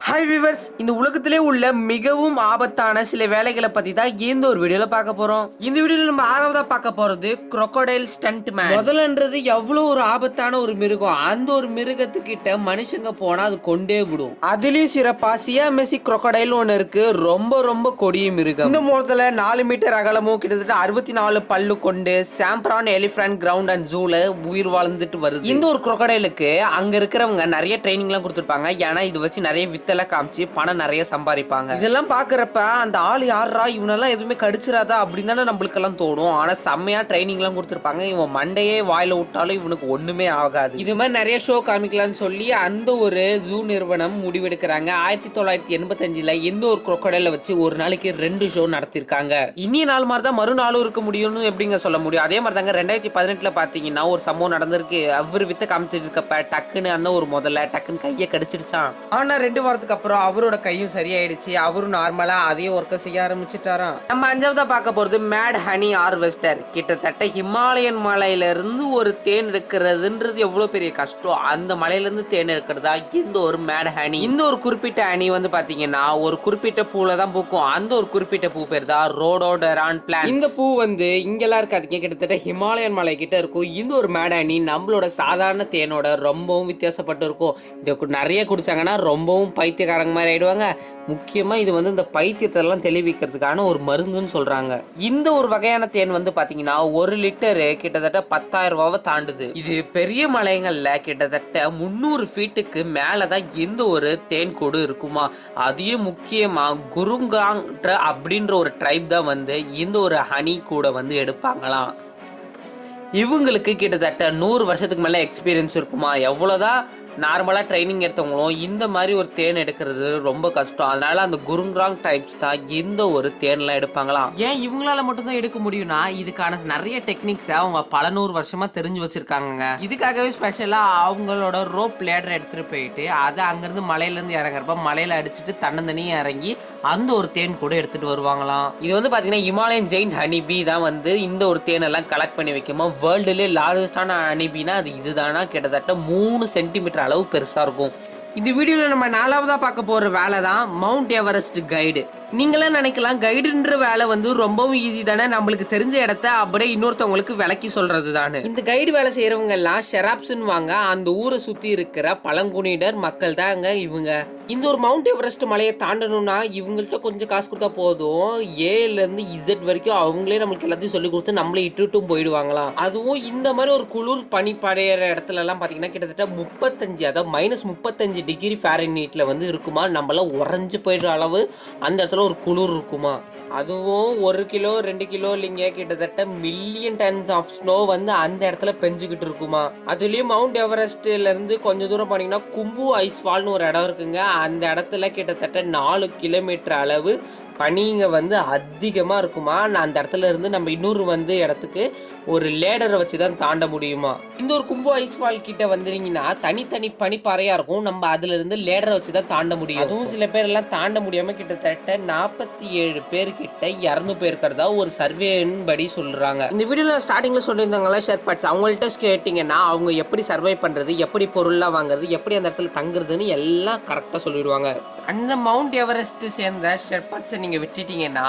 Hi viewers, இந்த உலகத்திலே உள்ள மிகவும் ஆபத்தான சில வேலைகளை பத்தி தான் இந்த ஒரு வீடியோல பார்க்க போறோம். இந்த வீடியோல நம்ம ஆறாவதா பார்க்க போறது crocodile ஸ்டண்ட் மேன். முதல்லன்றது எவ்வளவு ஒரு ஆபத்தான ஒரு மிருகம். அந்த ஒரு மிருகத்துக்கிட்ட மனுஷங்க போனா அது கொண்டே விடும். அதுலயும் சிறப்பா சியாமெசி crocodile ஒன்று இருக்கு. ரொம்ப ரொம்ப கொடிய மிருகம். இந்த முதல்ல 4 மீட்டர் அகலமும் கிட்டத்தட்ட 64 பல்லு கொண்டு சாம்பிரான் எலிஃபண்ட் கிரவுண்ட் அண்ட் ஜூல உயிர் வாழ்ந்துட்டு வருது. இந்த ஒரு crocodileக்கு அங்க இருக்கிறவங்க நிறைய ட்ரைனிங் எல்லாம் கொடுத்துருப்பாங்க. ஏன்னா இது வச்சு நிறைய வித்தெல்லாம் காமிச்சு பணம் நிறைய சம்பாதிப்பாங்க. இதெல்லாம் பாக்குறப்ப அந்த ஆள் யாரா இவனெல்லாம் எதுவுமே கடிச்சிராதா அப்படின்னு தானே நம்மளுக்கு எல்லாம் தோணும். ஆனா செம்மையா ட்ரைனிங் எல்லாம் கொடுத்துருப்பாங்க. இவன் மண்டையே வாயில விட்டாலும் இவனுக்கு ஒண்ணுமே ஆகாது. இது மாதிரி நிறைய ஷோ காமிக்கலாம்னு சொல்லி அந்த ஒரு ஜூ நிறுவனம் முடிவெடுக்கிறாங்க. 1985ல இந்த ஒரு crocodile வச்சு ஒரு நாளைக்கு 2 ஷோ நடத்திருக்காங்க. இன்னிய நாள் மாதிரி தான் மறுநாளும் இருக்க முடியும்னு எப்படிங்க சொல்ல முடியும்? அதே மாதிரி தாங்க 2018ல பாத்தீங்கன்னா ஒரு சம்பவம் நடந்திருக்கு. அவர் வித்த காமிச்சிட்டு இருக்கப்ப டக்குன்னு அந்த ஒரு முதல்ல டக்குன்னு கையை கடிச்சிடுச்சான். ஆனா 2 வாரத்துக்கு அப்புறம் அவரோட கையும் சரியாயிடுச்சு. அவரும் நார்மலா அதே ஒர்க்க செய்ய ஆரம்பிச்சுட்டாராம். நம்ம 5ஆவதா பார்க்க போறது மேட் ஹனி ஹார்வெஸ்டர். கிட்டத்தட்ட ஹிமாலயன் மலையில இருந்து ஒரு தேன் எடுக்கிறதுன்றது எவ்வளவு பெரிய கஷ்டம். அந்த மலையில இருந்து தேன் எடுக்கிறதா இந்த ஒரு மேட் ஹனி. இந்த ஒரு குறிப்பிட்ட ஹனி வந்து பாத்தீங்கன்னா ஒரு குறிப்பிட்ட பூல தான் பூக்கும். அந்த ஒரு குறிப்பிட்ட பூ பேர் தான் ரோடோடரான் பிளான்ட். இந்த பூ வந்து இங்கெல்லாம் இருக்காதுங்க, கிட்டத்தட்ட ஹிமாலயன் மலை கிட்ட இருக்கும். இந்த ஒரு மேட் ஹனி நம்மளோட சாதாரண தேனோட ரொம்பவும் வித்தியாசப்பட்டு இருக்கும். இதை நிறைய குடிச்சாங்கன்னா ரொம்பவும் பைத்தியக்காரங்க மாதிரி ஆயிடுவாங்க. முக்கியமா இது வந்து இந்த பைத்தியத்தெல்லாம் தெளிவிக்கிறதுக்கான ஒரு மருந்துன்னு சொல்றாங்க. இந்த ஒரு வகையான தேன் வந்து பாத்தீங்கன்னா 1 லிட்டரு கிட்டத்தட்ட 10,000 ரூபாவை தாண்டுது. இது பெரிய மலைகள்ல கிட்டத்தட்ட 300 ஃபீட்டுக்கு மேலதான் இந்த ஒரு தேன் கூடு இருக்குமா. அதையும் முக்கியமா குருங்காங் அப்படின்ற ஒரு ட்ரைப் தான் வந்து இந்த ஒரு ஹனி கூட வந்து எடுப்பாங்களாம். இவங்களுக்கு கிட்டத்தட்ட 100 வருஷத்துக்கு மேல எக்ஸ்பீரியன்ஸ் இருக்குமா. எவ்வளவுதான் நார்மலாக ட்ரைனிங் எடுத்தவங்களும் இந்த மாதிரி ஒரு தேன் எடுக்கிறது ரொம்ப கஷ்டம். அதனால அந்த குருங்ராங் டைப்ஸ் தான் இந்த ஒரு தேன்லாம் எடுப்பாங்களாம். ஏன் இவங்களால மட்டும் தான் எடுக்க முடியும்னா இதுக்கான நிறைய டெக்னிக்ஸை அவங்க பல 100 வருஷமா தெரிஞ்சு வச்சிருக்காங்க. இதுக்காகவே ஸ்பெஷலாக அவங்களோட ரோப் லேடர் எடுத்துட்டு போயிட்டு அதை அங்கிருந்து மலையிலேருந்து இறங்குறப்ப மலையில அடிச்சுட்டு தன்னந்தனியும் இறங்கி அந்த ஒரு தேன் கூட எடுத்துட்டு வருவாங்களாம். இது வந்து பார்த்தீங்கன்னா ஹிமாலயன் ஜெயின் ஹனிபி தான் வந்து இந்த ஒரு தேனெல்லாம் கலெக்ட் பண்ணி வைக்குமா. வேர்ல்டுலேயே லார்ஜஸ்டான ஹனிபினா அது இதுதானா. கிட்டத்தட்ட 3 சென்டிமீட்டர் அளவு பெருசா இருக்கும். இந்த வீடியோல நம்ம 4ஆவதா பார்க்க போற வேலை தான் மவுண்ட் எவரெஸ்ட் கைடு. நீங்களாம் நினைக்கலாம் கைடுன்ற வேலை வந்து ரொம்பவும் ஈஸி தானே, நம்மளுக்கு தெரிஞ்ச இடத்த அப்படியே இன்னொருத்தவங்களுக்கு விளக்கி சொல்றது தானே. இந்த கைடு வேலை செய்யறவங்க எல்லாம் ஷெராப்ஸ்ன்னு வாங்க. அந்த ஊரை சுத்தி இருக்கிற பழங்குடியினர் மக்கள் தாங்க இவங்க. இந்த ஒரு மவுண்ட் எவரெஸ்ட் மலையை தாண்டணும்னா இவங்கள்ட்ட கொஞ்சம் காசு கொடுத்தா போதும். ஏல இருந்து இசட் வரைக்கும் அவங்களே நம்மளுக்கு எல்லாத்தையும் சொல்லி கொடுத்து நம்மளே இட்டுட்டும் போயிடுவாங்களாம். அதுவும் இந்த மாதிரி ஒரு குளிர் பனி படையிற இடத்துல எல்லாம் பாத்தீங்கன்னா கிட்டத்தட்ட 35, அதாவது -35 டிகிரி ஃபாரன்ஹீட்ல வந்து இருக்குமா. நம்மளாம் உறைஞ்சு போயிடுற அளவு அந்த இடத்துல ஒரு குளிர் இருக்குமா. அதுவும் 1 கிலோ 2 கிலோ இல்லைங்க, கிட்டத்தட்ட மில்லியன் டன்ஸ் ஆஃப் ஸ்னோ வந்து அந்த இடத்துல பெஞ்சுக்கிட்டு இருக்குமா. அதுலயும் மவுண்ட் எவரெஸ்ட்ல இருந்து கொஞ்சம் தூரம் போனீங்கன்னா கும்பு ஐஸ் ஃபால்னு ஒரு இடம் இருக்குங்க. அந்த இடத்துல கிட்டத்தட்ட 4 கிலோமீட்டர் அளவு பனிங்க வந்து அதிகமா இருக்குமா. அந்த இடத்துல இருந்து நம்ம இன்னொரு வந்து இடத்துக்கு ஒரு லேடரை வச்சுதான் தாண்ட முடியுமா. இந்த ஒரு கும்பு ஐஸ் ஃபால் கிட்ட வந்துட்டீங்கன்னா தனித்தனி பனிப்பாறையா இருக்கும். நம்ம அதுல இருந்து லேடரை வச்சுதான் தாண்ட முடியும். அதுவும் சில பேர் எல்லாம் தாண்ட முடியாம கிட்டத்தட்ட 47 பேர் கிட்ட இறந்து போயிருக்கிறதா ஒரு சர்வேன் படி சொல்றாங்க. இந்த வீடியோல ஸ்டார்டிங்ல சொல்லியிருந்தாங்களா ஷெர்பாட்ஸ், அவங்கள்ட்ட கேட்டீங்கன்னா அவங்க எப்படி சர்வை பண்றது, எப்படி பொருள்லாம் வாங்குறது, எப்படி அந்த இடத்துல தங்குறதுன்னு எல்லாம் கரெக்டா சொல்லிடுவாங்க. அந்த மவுண்ட் எவரெஸ்ட் சேர்ந்த ஷெர்பாட்ஸை நீங்க விட்டுட்டீங்கன்னா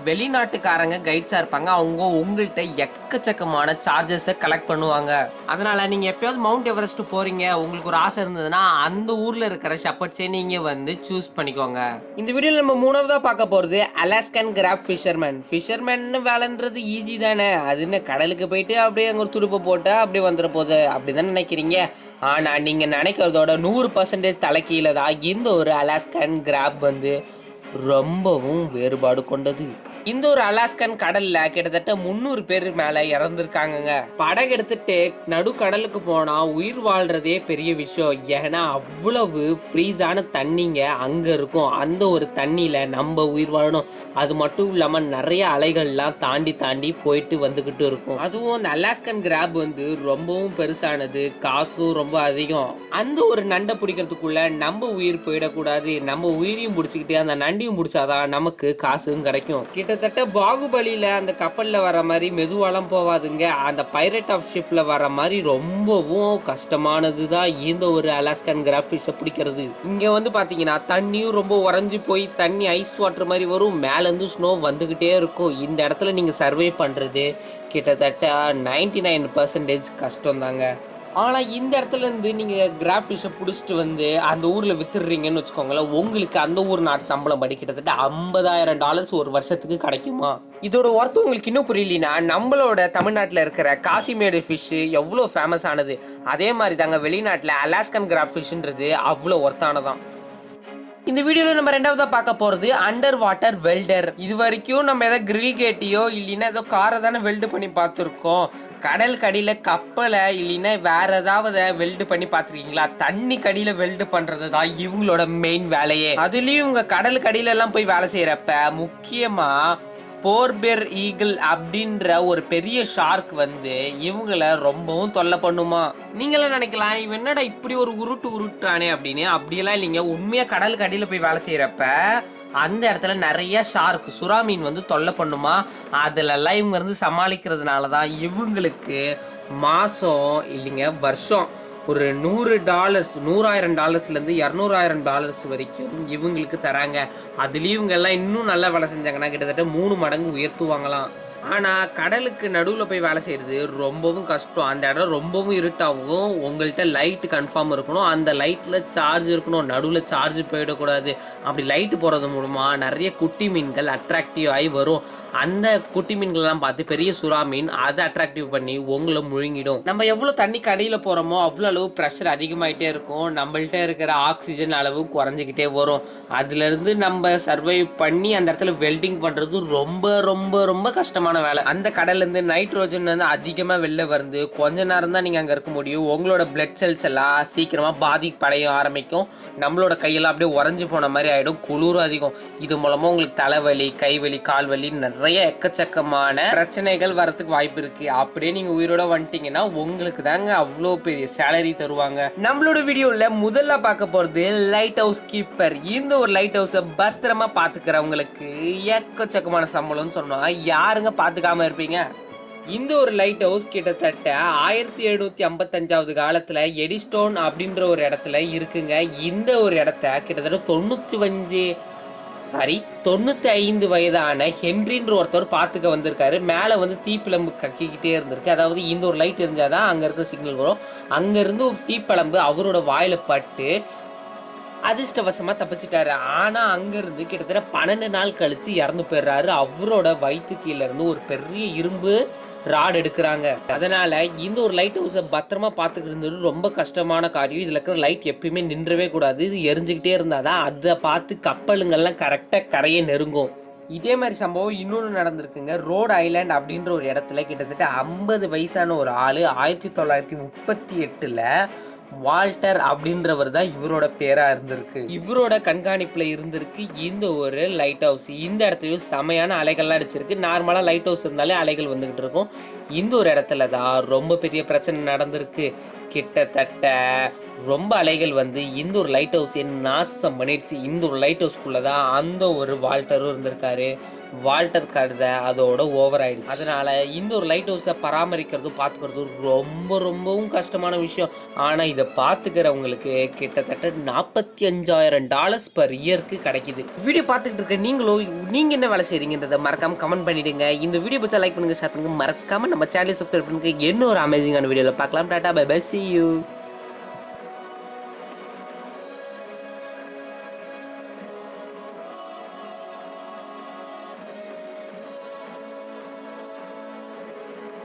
வெளிநாட்டுக்காரங்க கைட்ஸா இருப்பாங்க. அவங்க உங்கள்கிட்ட எக்கச்சக்கமான சார்ஜஸை கலெக்ட் பண்ணுவாங்க. அதனால நீங்க எப்பயாவது மவுண்ட் எவரெஸ்ட் போறீங்க, உங்களுக்கு ஒரு ஆசை இருந்ததுன்னா அந்த ஊர்ல இருக்கிற ஷெர்பாட்ஸை நீங்க வந்து சூஸ் பண்ணிக்கோங்க. இந்த வீடியோல நம்ம 3ஆவதா பார்க்க போறது அலாஸ்கன் கிராப் ஃபிஷர்மேன். ஃபிஷர்மேன் வேலைன்றது ஈஸி தானே. அது என்ன கடலுக்கு போயிட்டு அப்படியே அங்க ஒரு துடுப்பை போட்டு அப்படியே வந்துட போகுது அப்படிதான் நினைக்கிறீங்க. ஆனா நீங்க நினைக்கிறதோட 100% தலைக்கீழ தான் இந்த ஒரு அலாஸ்கன் கிராப் வந்து ரொம்பவும் வேறுபாடு கொண்டது. இந்த ஒரு அலாஸ்கன் கடல்ல கிட்டத்தட்ட 300 பேர் மேல இறந்துருக்காங்க. படகு எடுத்துட்டு நடு கடலுக்கு போனா உயிர் வாழ்றதே பெரிய விஷயம். ஏன்னா அவ்வளவு ஃப்ரீஸான தண்ணிங்க அங்க இருக்கும். அந்த ஒரு தண்ணியில நம்ம உயிர் வாழணும். அது மட்டும் இல்லாம நிறைய அலைகள்லாம் தாண்டி தாண்டி போயிட்டு வந்துகிட்டு இருக்கும். அதுவும் அந்த அலாஸ்கன் கிராப் வந்து ரொம்பவும் பெருசானது, காசும் ரொம்ப அதிகம். அந்த ஒரு நண்டை பிடிக்கிறதுக்குள்ள நம்ம உயிர் போயிடக்கூடாது. நம்ம உயிரையும் பிடிச்சிக்கிட்டு அந்த நண்டையும் பிடிச்சாதான் நமக்கு காசும் கிடைக்கும். கிட்டத்தட்ட பாகுபலியில அந்த கப்பல்ல வர மாதிரி மெதுவாலாம் போவாதுங்க. அந்த பைரட் ஆஃப் ஷிப்ல வர மாதிரி ரொம்பவும் கஷ்டமானதுதான் இந்த ஒரு அலாஸ்கன் கிராஃபிஷை பிடிக்கிறது. இங்க வந்து பாத்தீங்கன்னா தண்ணியும் ரொம்ப உறைஞ்சு போய் தண்ணி ஐஸ் வாட்டர் மாதிரி வரும், மேல இருந்து ஸ்னோ வந்துகிட்டே இருக்கும். இந்த இடத்துல நீங்க சர்வே பண்றது கிட்டத்தட்ட 99% கஷ்டம் தாங்க. ஆனால் இந்த இடத்துல இருந்து நீங்கள் கிராஃபிஷை பிடிச்சிட்டு வந்து அந்த ஊரில் வித்துடுறீங்கன்னு வச்சுக்கோங்களேன், உங்களுக்கு அந்த ஊர் நாட்டு சம்பளம் படி கிட்டத்தட்ட $50,000 ஒரு வருஷத்துக்கு கிடைக்குமா? இதோட ஒர்த்து உங்களுக்கு இன்னும் புரியலனா, நம்மளோட தமிழ்நாட்டில் இருக்கிற காசிமேடு ஃபிஷ்ஷு எவ்வளோ ஃபேமஸ் ஆனது, அதே மாதிரி தாங்க வெளிநாட்டில் அலாஸ்கன் கிராஃபிஷ்ன்றது அவ்வளோ ஒர்த்தானதான். இந்த வீடியோவில் நம்ம ரெண்டாவதா பார்க்க போகிறது அண்டர் வாட்டர் வெல்டர். இது வரைக்கும் நம்ம ஏதோ கிரில் கேட்டியோ இல்லைன்னா ஏதோ காரை தானே வெல்டு பண்ணி பார்த்துருக்கோம். கடல் கடியில் கப்பலை இல்லைன்னா வேற ஏதாவது வெல்டு பண்ணி பார்த்துருக்கீங்களா? தண்ணி கடியில் வெல்டு பண்ணுறது தான் இவங்களோட மெயின் வேலையே. அதுலேயும் இவங்க கடல் கடியில எல்லாம் போய் வேலை செய்கிறப்ப முக்கியமாக போர்பெர் ஈகிள் அப்படின்ற ஒரு பெரிய ஷார்க் வந்து இவங்கள ரொம்பவும் தொல்லை பண்ணுமா. நீங்களாம் நினைக்கலாம் இவன் என்னடா இப்படி ஒரு உருட்டுறானே அப்படின்னு. அப்படியெல்லாம் இல்லைங்க, உண்மையாக கடலுக்கு அடியில் போய் வேலை செய்கிறப்ப அந்த இடத்துல நிறைய ஷார்க் சுறா மீன் வந்து தொல்லை பண்ணுமா. அதிலெல்லாம் இவங்க இருந்து சமாளிக்கிறதுனால தான் இவங்களுக்கு மாதம் இல்லைங்க வருஷம் ஒரு $100,000 $200,000 வரைக்கும் இவங்களுக்கு தராங்க. அதுலேயும் இவங்க எல்லாம் இன்னும் நல்லா வேலை செஞ்சாங்கன்னா கிட்டத்தட்ட 3 மடங்கு உயர்த்துவாங்களாம். ஆனால் கடலுக்கு நடுவில் போய் வேலை செய்கிறது ரொம்பவும் கஷ்டம். அந்த இடம் ரொம்பவும் இருட்டாகும். உங்கள்கிட்ட லைட்டு கன்ஃபார்ம் இருக்கணும், அந்த லைட்டில் சார்ஜ் இருக்கணும், நடுவில் சார்ஜ் போயிடக்கூடாது. அப்படி லைட்டு போகிறது மூலமாக நிறைய குட்டி மீன்கள் அட்ராக்டிவ் ஆகி வரும். அந்த குட்டி மீன்கள்லாம் பார்த்து பெரிய சுறா மீன் அதை அட்ராக்டிவ் பண்ணி உங்களை முழுங்கிடும். நம்ம எவ்வளோ தண்ணி கடையில் போகிறோமோ அவ்வளோ அளவு ப்ரெஷர் அதிகமாகிட்டே இருக்கும், நம்மள்கிட்ட இருக்கிற ஆக்சிஜன் அளவு குறைஞ்சிக்கிட்டே வரும். அதுலேருந்து நம்ம சர்வைவ் பண்ணி அந்த இடத்துல வெல்டிங் பண்ணுறது ரொம்ப ரொம்ப ரொம்ப கஷ்டமாக வேலை. அந்த கடல்ல இருந்து நைட்ரோஜன் வந்து அதிகமா வெளில வருது. கொஞ்ச நேரம் தான் நீங்க அங்க இருக்க முடியும். உங்களோட பிளட் செல்ஸ் எல்லாம் சீக்கிரமா பாதிப்படைய ஆரம்பிக்கும். நம்மளோட கையெல்லாம் அப்படியே உறைஞ்சு போன மாதிரி ஆயிடும். குளிர் அதிகம். இது மூலமா உங்களுக்கு தலைவலி, கைவலி, கால்வலி, நிறைய எக்கச்சக்கமான பிரச்சனைகள் வரதுக்கு வாய்ப்பு இருக்கு. அப்படியே நீங்க உயிரோட வந்துட்டீங்கன்னா உங்களுக்கு தாங்க அவ்வளோ பெரிய சேலரி தருவாங்க. நம்மளோட வீடியோல முதல்ல பார்க்க போறது லைட் ஹவுஸ் கீப்பர். இந்த ஒரு லைட் ஹவுஸை பத்திரமா பாத்துக்கிறவங்களுக்கு எக்கச்சக்கமான சம்பளம்னு சொன்னா யாருங்க பாத்துக்காம இருப்பீங்க? இந்த ஒரு லைட் ஹவுஸ் கிட்டத்தட்ட 1755 காலத்துல எடிஸ்டோன் அப்படின்ற ஒரு இடத்துல இருக்குங்க. இந்த ஒரு இடத்த கிட்டத்தட்ட 95 வயதான ஹென்ரின்ற ஒருத்தர் பார்த்துக்க வந்திருக்காரு. மேலே வந்து தீப்பிழம்பு கக்கிக்கிட்டே இருந்திருக்கு. அதாவது இந்த ஒரு லைட் இருந்தாதான் அங்கே இருக்கிற சிக்னல் வரும். அங்கேருந்து ஒரு தீப்பிழம்பு அவரோட வாயில பட்டு அதிர்ஷ்டவசமாக தப்பிச்சிட்டாரு. ஆனால் அங்கேருந்து கிட்டத்தட்ட 12 நாள் கழிச்சு இறந்து போயிடுறாரு. அவரோட வயிற்று கீழே இருந்து ஒரு பெரிய இரும்பு ராட் எடுக்கிறாங்க. அதனால இந்த ஒரு லைட் ஹவுஸை பத்திரமா பார்த்துக்கிட்டு இருந்தது ரொம்ப கஷ்டமான காரியம். இதில் இருக்கிற லைட் எப்பயுமே நின்றவே கூடாது. இது எரிஞ்சுக்கிட்டே இருந்தாதான் அதை பார்த்து கப்பலுங்கள்லாம் கரெக்டாக கரையை நெருங்கும். இதே மாதிரி சம்பவம் இன்னொன்று நடந்திருக்குங்க. ரோட் ஐலாண்ட் அப்படின்ற ஒரு இடத்துல கிட்டத்தட்ட 50 வயசான ஒரு ஆள் 1938 வால்டர் அப்படின்றவர் தான் இவரோட பேரா இருந்திருக்கு. இவரோட கண்காணிப்புல இருந்திருக்கு இந்த ஒரு லைட் ஹவுஸ். இந்த இடத்துலயும் செமையான அலைகள்லாம் அடிச்சிருக்கு. நார்மலா லைட் ஹவுஸ் இருந்தாலே அலைகள் வந்துகிட்டு இருக்கும். இந்த ஒரு இடத்துல தான் ரொம்ப பெரிய பிரச்சனை நடந்திருக்கு. கிட்டத்தட்ட ரொம்ப அலைகள் வந்து இந்த ஒரு லைட் ஹவுஸை நாசம் பண்ணிடுச்சு. இந்த ஒரு லைட் ஹவுஸ்க்குள்ள தான் அந்த ஒரு வால்டரும் இருந்திருக்காரு. வால்டர் கழுத அதோட ஓவர் ஆயிடுச்சு. அதனால இந்த ஒரு லைட் ஹவுஸை பராமரிக்கிறதும் பார்த்துக்கிறதும் ரொம்ப ரொம்பவும் கஷ்டமான விஷயம். ஆனால் இதை பார்த்துக்கிறவங்களுக்கு கிட்டத்தட்ட $45,000 per இயருக்கு கிடைக்குது. வீடியோ பார்த்துக்கிட்டு இருக்க நீங்க என்ன வேலை செய்றீங்கன்றதை மறக்காம கமெண்ட் பண்ணிடுங்க. இந்த வீடியோ பற்றி லைக் பண்ணுங்க, ஷேர் பண்ணுங்க, மறக்காம நம்ம சேனலை சப்ஸ்கிரைப் பண்ணுங்க. இன்னொரு அமேசிங்கான வீடியோவில் பார்க்கலாம். Tata bye bye, see you.